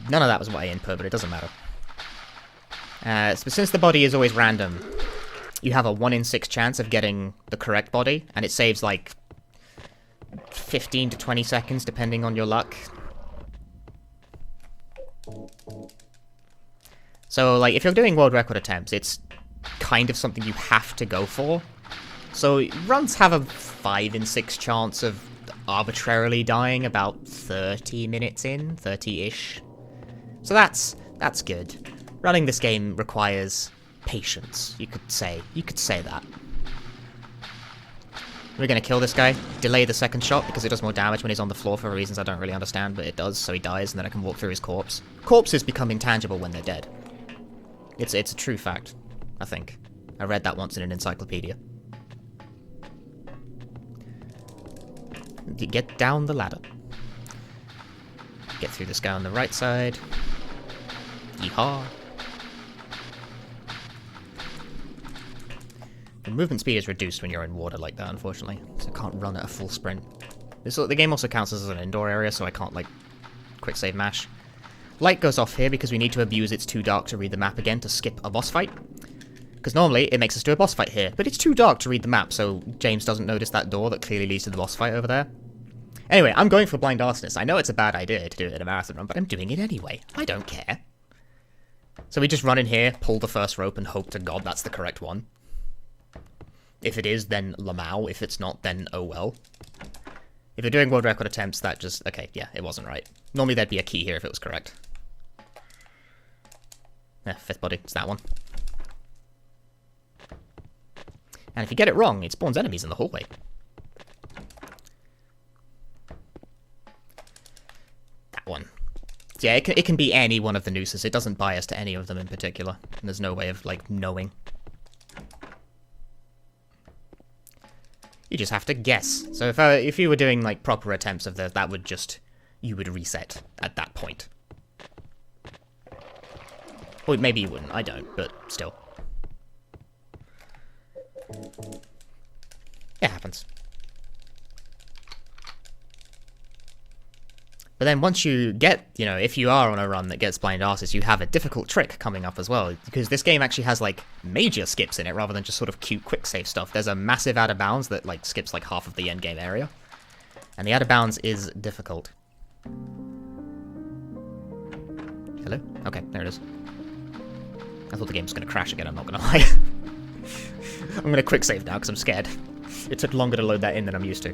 None of that was what I input, but it doesn't matter. So since the body is always random, you have a 1 in 6 chance of getting the correct body, and it saves like 15 to 20 seconds depending on your luck. So like if you're doing world record attempts, it's kind of something you have to go for. So runs have a 5 in 6 chance of arbitrarily dying about 30 minutes in, 30-ish. So that's good. Running this game requires patience, you could say that. We're gonna kill this guy, delay the second shot because it does more damage when he's on the floor for reasons I don't really understand, but it does, so he dies and then I can walk through his corpse. Corpses become intangible when they're dead. It's a true fact, I think. I read that once in an encyclopedia. You get down the ladder. Get through this guy on the right side. Yeehaw. The movement speed is reduced when you're in water like that, unfortunately, so I can't run at a full sprint. The game also counts as an indoor area, so I can't, like, quick save mash. Light goes off here because we need to abuse It's Too Dark to read the map again to skip a boss fight. Because normally it makes us do a boss fight here, but it's too dark to read the map, so James doesn't notice that door that clearly leads to the boss fight over there. Anyway, I'm going for Blind Arsonist. I know it's a bad idea to do it in a marathon run, but I'm doing it anyway. I don't care. So we just run in here, pull the first rope, and hope to God that's the correct one. If it is, then Lamau. If it's not, then oh well. If you're doing world record attempts, that just... Okay, yeah, it wasn't right. Normally there'd be a key here if it was correct. Yeah, 5th body. It's that one. And if you get it wrong, it spawns enemies in the hallway. That one. Yeah, it can be any one of the nooses. It doesn't bias to any of them in particular. And there's no way of, like, knowing. You just have to guess. So if you were doing, like, proper attempts of that would just... You would reset at that point. Or maybe you wouldn't. I don't, but still. It happens. But then once you get, if you are on a run that gets blind asses, you have a difficult trick coming up as well, because this game actually has, like, major skips in it, rather than just sort of cute quick save stuff. There's a massive out of bounds that, like, skips, like, half of the endgame area. And the out of bounds is difficult. Hello? Okay, there it is. I thought the game was going to crash again, I'm not going to lie. I'm going to quick save now, because I'm scared. It took longer to load that in than I'm used to.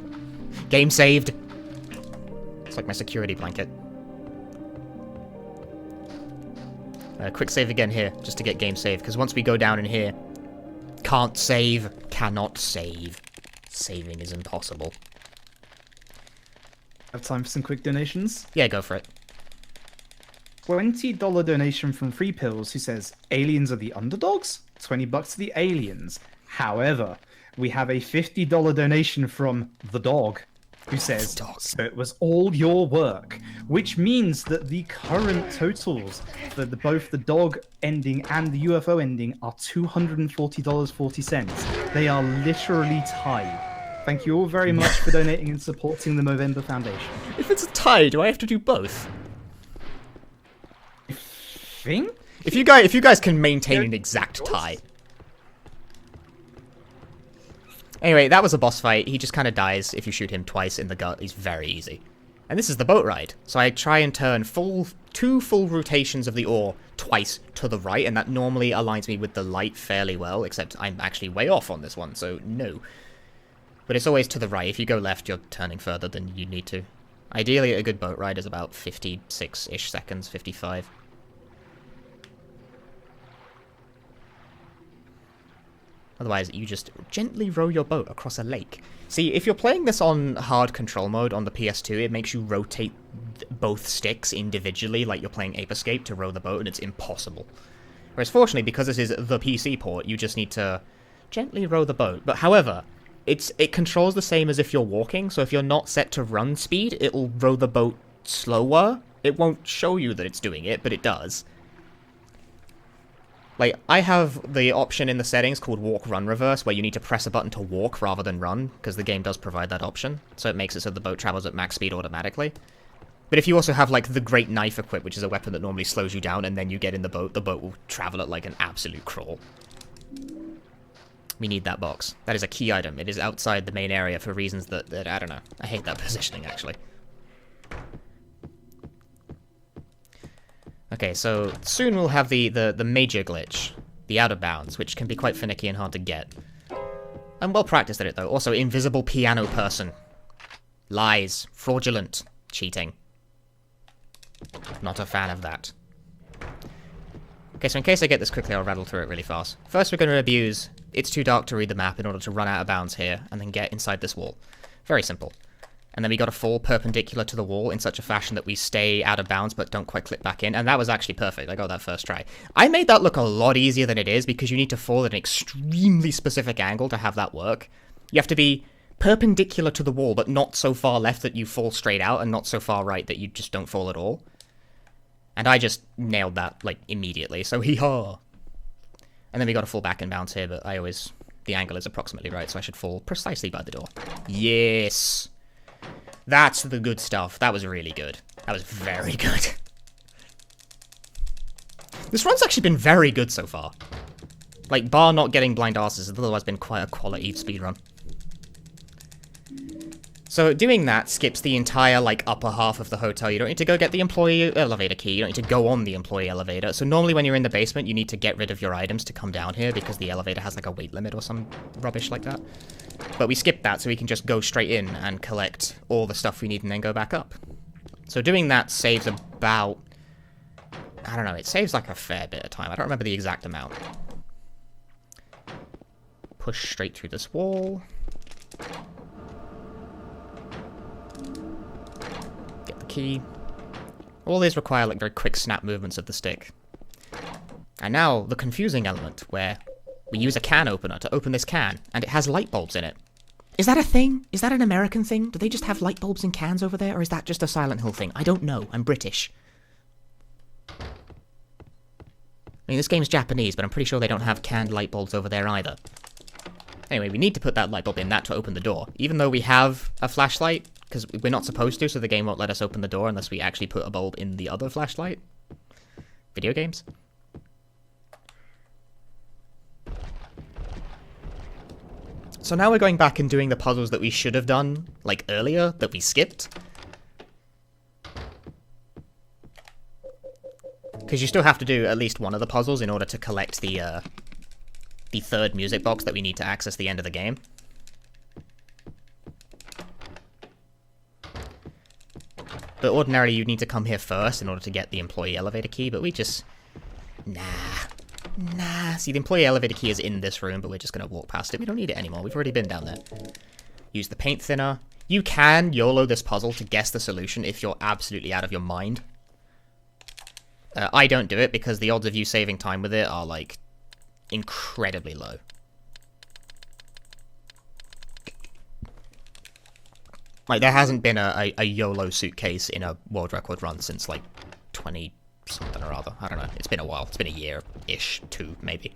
Game saved! It's like my security blanket. Quick save again here, just to get game saved, because once we go down in here, can't save, cannot save. Saving is impossible. Have time for some quick donations? Yeah, go for it. $20 donation from Free Pills, who says, aliens are the underdogs? $20 to the aliens. However, we have a $50 donation from The Dog, who says, so it was all your work, which means that the current totals for both the dog ending and the UFO ending are $240.40. They are literally tied. Thank you all very much for donating and supporting the Movember Foundation. If it's a tie, do I have to do both? Thing? If you guys can maintain an exact tie. Anyway, that was a boss fight. He just kind of dies if you shoot him twice in the gut. He's very easy. And this is the boat ride. So I try and turn two full rotations of the oar twice to the right, and that normally aligns me with the light fairly well, except I'm actually way off on this one, so no. But it's always to the right. If you go left, you're turning further than you need to. Ideally, a good boat ride is about 56-ish seconds, 55. Otherwise, you just gently row your boat across a lake. See, if you're playing this on hard control mode on the PS2, it makes you rotate both sticks individually, like you're playing Ape Escape, to row the boat, and it's impossible. Whereas fortunately, because this is the PC port, you just need to gently row the boat. But however, it controls the same as if you're walking, so if you're not set to run speed, it'll row the boat slower. It won't show you that it's doing it, but it does. Like, I have the option in the settings called Walk Run Reverse, where you need to press a button to walk rather than run, because the game does provide that option, so it makes it so the boat travels at max speed automatically. But if you also have, like, the Great Knife equipped, which is a weapon that normally slows you down, and then you get in the boat will travel at, like, an absolute crawl. We need that box. That is a key item. It is outside the main area for reasons that I don't know. I hate that positioning, actually. Okay, so soon we'll have the major glitch, the out of bounds, which can be quite finicky and hard to get. I'm well practiced at it, though. Also, invisible piano person. Lies. Fraudulent. Cheating. Not a fan of that. Okay, so in case I get this quickly, I'll rattle through it really fast. First, we're going to abuse it's too dark to read the map in order to run out of bounds here, and then get inside this wall. Very simple. And then we got to fall perpendicular to the wall in such a fashion that we stay out of bounds but don't quite clip back in. And that was actually perfect. I got that first try. I made that look a lot easier than it is because you need to fall at an extremely specific angle to have that work. You have to be perpendicular to the wall but not so far left that you fall straight out and not so far right that you just don't fall at all. And I just nailed that, like, immediately. So hee-haw. And then we got to fall back and bounce here, but the angle is approximately right, so I should fall precisely by the door. Yes! That's the good stuff. That was really good. That was very good. This run's actually been very good so far. Like, bar not getting blind asses, it's otherwise been quite a quality speedrun. So doing that skips the entire, like, upper half of the hotel. You don't need to go get the employee elevator key. You don't need to go on the employee elevator. So normally when you're in the basement, you need to get rid of your items to come down here because the elevator has, like, a weight limit or some rubbish like that. But we skipped that so we can just go straight in and collect all the stuff we need and then go back up. So doing that saves about... I don't know, it saves, like, a fair bit of time. I don't remember the exact amount. Push straight through this wall. Key. All these require, like, very quick snap movements of the stick. And now, the confusing element, where we use a can opener to open this can, and it has light bulbs in it. Is that a thing? Is that an American thing? Do they just have light bulbs in cans over there, or is that just a Silent Hill thing? I don't know. I'm British. I mean, this game's Japanese, but I'm pretty sure they don't have canned light bulbs over there either. Anyway, we need to put that light bulb in that to open the door. Even though we have a flashlight, Because we're not supposed to, so the game won't let us open the door unless we actually put a bulb in the other flashlight. Video games. So now we're going back and doing the puzzles that we should have done, like, earlier, that we skipped. Because you still have to do at least one of the puzzles in order to collect the third music box that we need to access the end of the game. But ordinarily you'd need to come here first in order to get the employee elevator key, but we just... Nah. See, the employee elevator key is in this room, but we're just going to walk past it. We don't need it anymore. We've already been down there. Use the paint thinner. You can YOLO this puzzle to guess the solution if you're absolutely out of your mind. I don't do it because the odds of you saving time with it are, like, incredibly low. Like, there hasn't been a YOLO suitcase in a world record run since, like, 20-something or other. I don't know. It's been a while. It's been a year-ish, 2, maybe.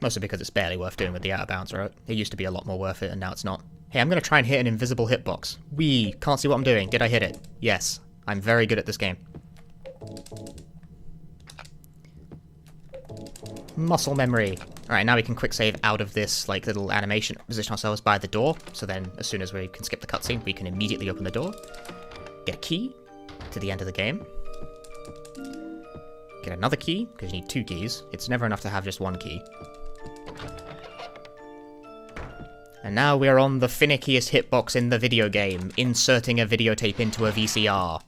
Mostly because it's barely worth doing with the out-of-bounds, right? It used to be a lot more worth it, and now it's not. Hey, I'm going to try and hit an invisible hitbox. Wee! Can't see what I'm doing. Did I hit it? Yes. I'm very good at this game. Muscle memory. Alright, now we can quick save out of this, like, little animation, position ourselves by the door, so then as soon as we can skip the cutscene, we can immediately open the door, get a key to the end of the game, get another key, because you need 2 keys. It's never enough to have just 1 key. And now we're on the finickiest hitbox in the video game, inserting a videotape into a VCR.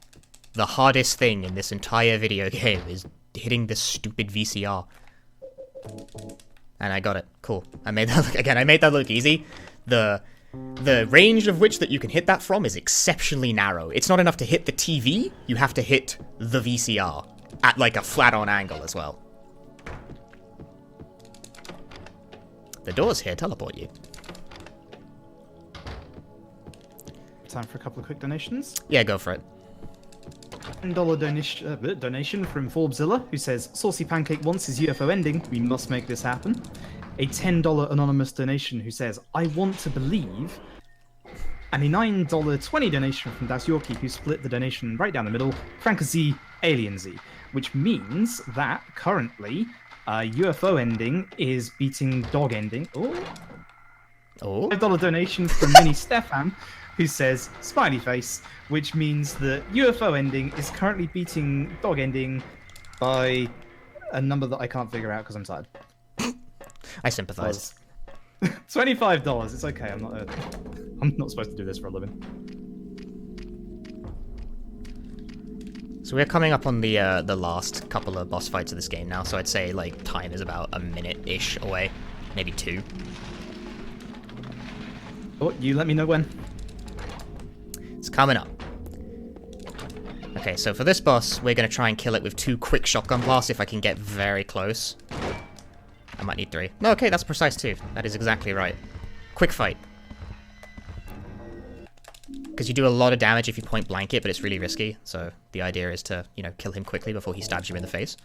The hardest thing in this entire video game is hitting this stupid VCR. And I got it. Cool. I made that look, again, I made that look easy. The range of which that you can hit that from is exceptionally narrow. It's not enough to hit the TV, you have to hit the VCR at like a flat-on angle as well. The doors here teleport you. Time for a couple of quick donations. Yeah, go for it. $10 donation from Forbesilla, who says, Saucy Pancake wants his UFO ending. We must make this happen. A $10 anonymous donation who says, I want to believe. And a $9.20 donation from Das Yorkie, who split the donation right down the middle. Frank Z, Alien Z. Which means that currently UFO ending is beating dog ending. Oh. $5 donation from Mini Stefan, who says, smiley face, which means that UFO ending is currently beating dog ending by a number that I can't figure out because I'm tired. I sympathize. $25. It's okay. I'm not supposed to do this for a living. So we're coming up on the last couple of boss fights of this game now, so I'd say like time is about a minute-ish away, maybe 2. Oh, you let me know when. It's coming up. Okay, so for this boss, we're going to try and kill it with 2 quick shotgun blasts if I can get very close. I might need 3. No, okay, that's precise too. That is exactly right. Quick fight. Because you do a lot of damage if you point blank it, but it's really risky. So the idea is to, you know, kill him quickly before he stabs you in the face.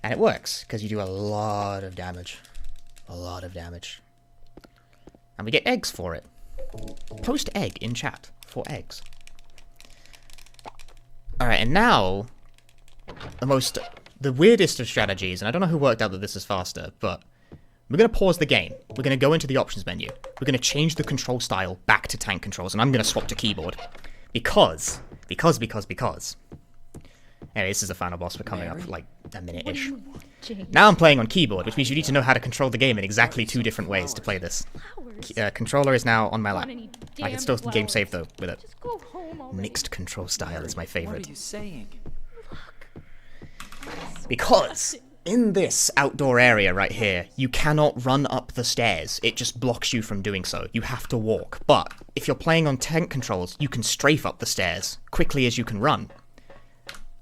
And it works, because you do a lot of damage. A lot of damage. And we get eggs for it. Post egg in chat for eggs. Alright, and now, the weirdest of strategies, and I don't know who worked out that this is faster, but we're going to pause the game. We're going to go into the options menu. We're going to change the control style back to tank controls, and I'm going to swap to keyboard. Because. Anyway, this is the final boss. We're coming up like a minute-ish. Now I'm playing on keyboard, which means you need to know how to control the game in exactly 2 different ways to play this. Controller is now on my lap. I can still game save though with it. Mixed control style is my favorite. What are you saying? Because in this outdoor area right here, you cannot run up the stairs. It just blocks you from doing so. You have to walk. But if you're playing on tank controls, you can strafe up the stairs quickly as you can run.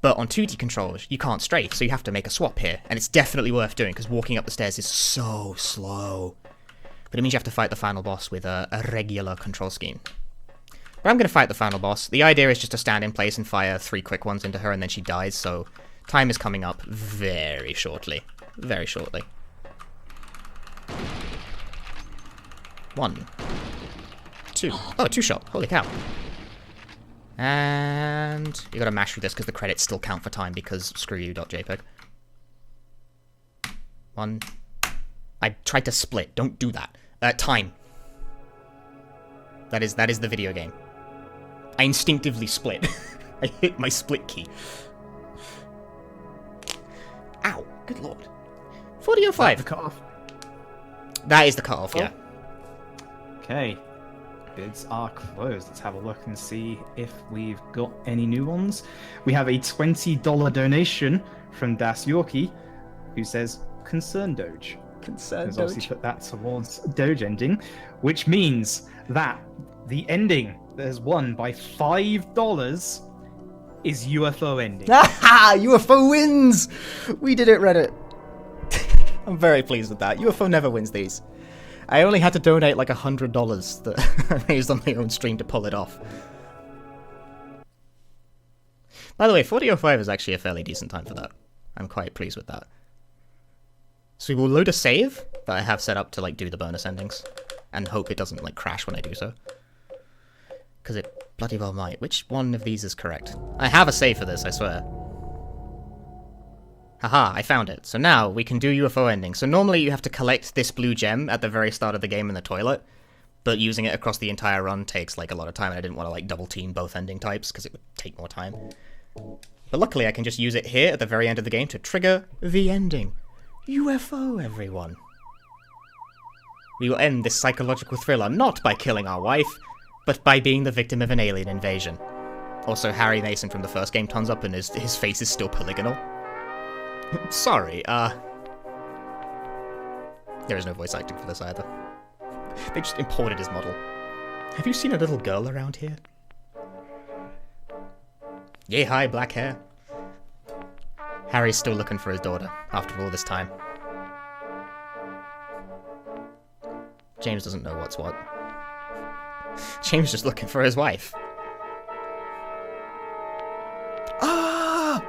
But on 2D controls, you can't strafe, so you have to make a swap here. And it's definitely worth doing, because walking up the stairs is so slow. But it means you have to fight the final boss with a regular control scheme. But I'm going to fight the final boss. The idea is just to stand in place and fire 3 quick ones into her, and then she dies, so time is coming up very shortly. Very shortly. 1, 2. Oh, 2-shot. Holy cow. And you gotta mash through this because the credits still count for time because screw you, .jpg. 1. I tried to split. Don't do that. Time. That is the video game. I instinctively split. I hit my split key. Ow. Good lord. 40:05. The cutoff. That is the cutoff, yeah. Okay. Bids are closed. Let's have a look and see if we've got any new ones. We have a $20 donation from Das Yorkie, who says, Concern Doge. Concerned. Has obviously put that towards Doge ending, which means that the ending that has won by $5 is UFO ending. Ah, UFO wins! We did it, Reddit. I'm very pleased with that. UFO never wins these. I only had to donate like $100 that I raised on my own stream to pull it off. By the way, 40:05 is actually a fairly decent time for that. I'm quite pleased with that. So we will load a save that I have set up to like do the bonus endings, and hope it doesn't like crash when I do so. Because it bloody well might. Which one of these is correct? I have a save for this, I swear. Haha, I found it. So now we can do UFO ending. So normally you have to collect this blue gem at the very start of the game in the toilet, but using it across the entire run takes like a lot of time, and I didn't want to like double team both ending types because it would take more time. But luckily I can just use it here at the very end of the game to trigger the ending. UFO, everyone. We will end this psychological thriller not by killing our wife, but by being the victim of an alien invasion. Also, Harry Mason from the first game turns up and his face is still polygonal. Sorry, there is no voice acting for this either. They just imported his model. Have you seen a little girl around here? Yay, hi, black hair. Harry's still looking for his daughter, after all this time. James doesn't know what's what. James just looking for his wife. Ah!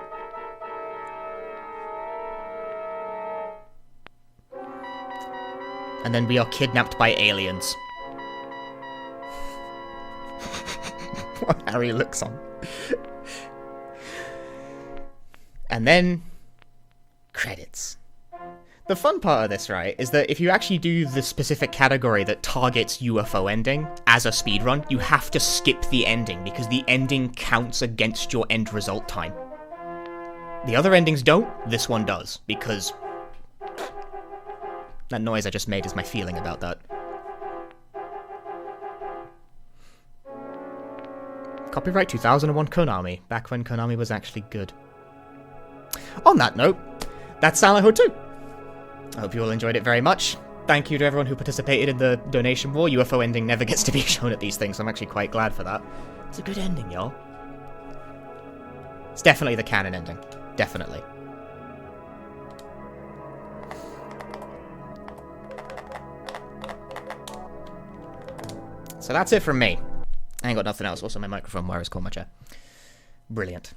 And then we are kidnapped by aliens. What Harry looks on. And then, credits. The fun part of this, right, is that if you actually do the specific category that targets UFO ending as a speedrun, you have to skip the ending, because the ending counts against your end result time. The other endings don't, this one does, because that noise I just made is my feeling about that. Copyright 2001 Konami, back when Konami was actually good. On that note, that's Silent Hill 2. I hope you all enjoyed it very much. Thank you to everyone who participated in the donation war. UFO ending never gets to be shown at these things, so I'm actually quite glad for that. It's a good ending, y'all. It's definitely the canon ending. Definitely. So that's it from me. I ain't got nothing else. Also, my microphone wire is called my chair. Brilliant.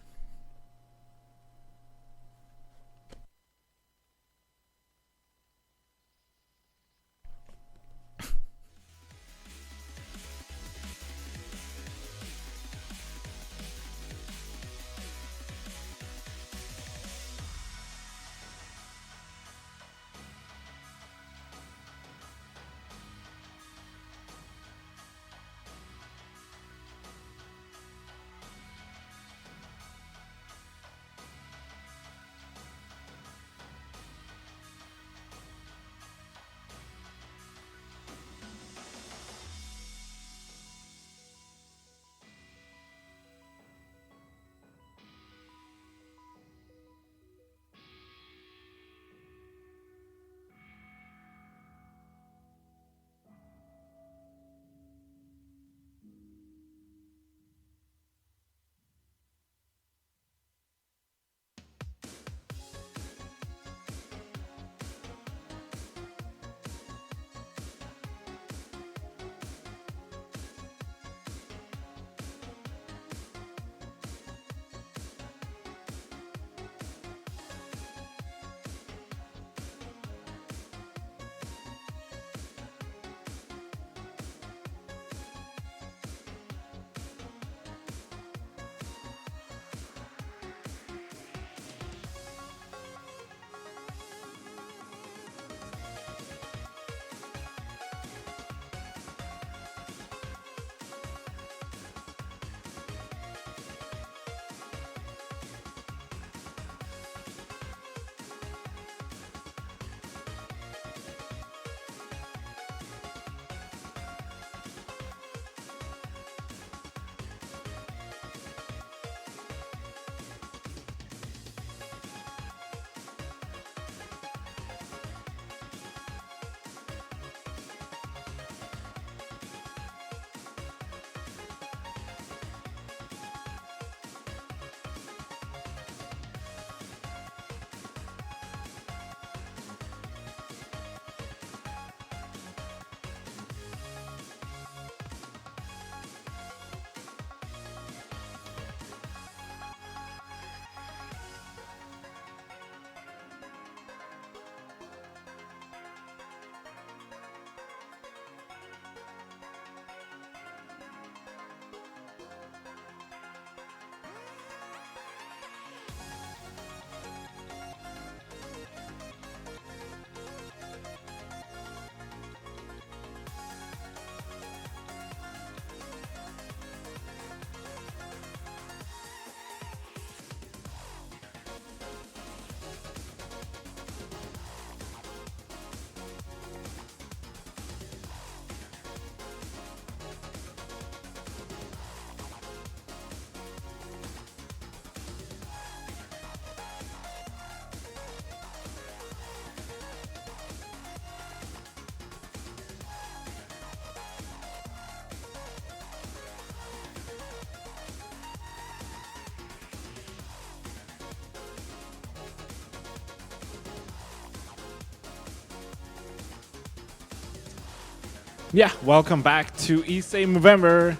Yeah, welcome back to East November.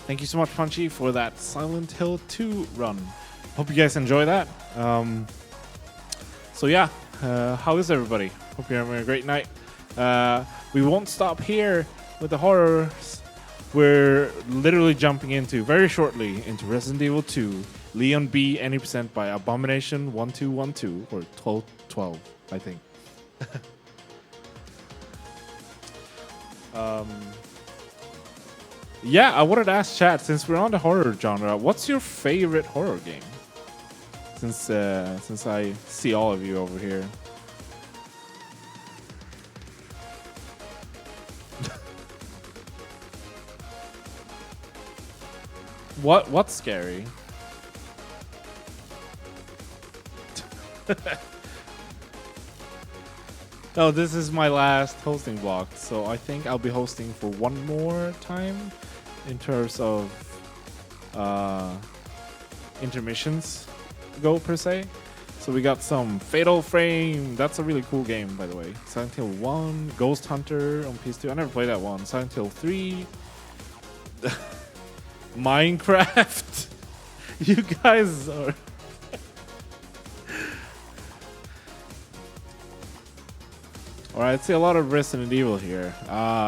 Thank you so much, Punchy, for that Silent Hill 2 run. Hope you guys enjoy that. So yeah, how is everybody? Hope you're having a great night. We won't stop here with the horrors. We're literally jumping into, very shortly, into Resident Evil 2, Leon B, any percent by Abomination 1212, or 1212, I think. Yeah, I wanted to ask chat, since we're on the horror genre, what's your favorite horror game? Since I see all of you over here. What's scary? No, this is my last hosting block, so I think I'll be hosting for one more time in terms of intermissions go per se. So we got some Fatal Frame. That's a really cool game, by the way. Silent Hill 1, Ghost Hunter on PS2. I never played that one. Silent Hill 3. Minecraft. You guys are... Alright, I see a lot of Resident Evil here.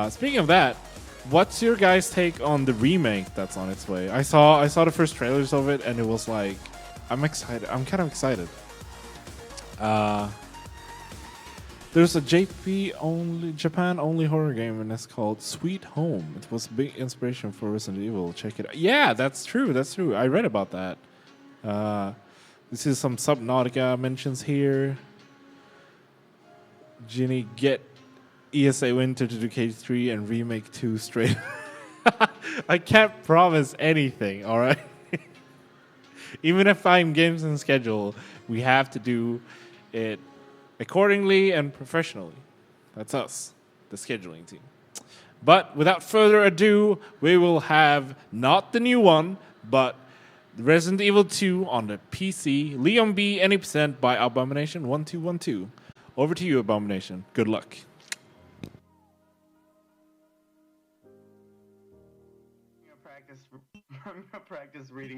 Speaking of that, what's your guys' take on the remake that's on its way? I saw the first trailers of it, and it was like, I'm excited. I'm kind of excited. There's a Japan only horror game, and it's called Sweet Home. It was a big inspiration for Resident Evil. Check it out. Yeah, that's true. That's true. I read about that. This is some Subnautica mentions here. Ginny, get ESA Winter to do K3 and remake 2 straight. I can't promise anything, alright? Even if I'm games and schedule, we have to do it accordingly and professionally. That's us, the scheduling team. But without further ado, we will have not the new one, but Resident Evil 2 on the PC. Leon B, any percent by Abomination 1212. Over to you, Abomination. Good luck.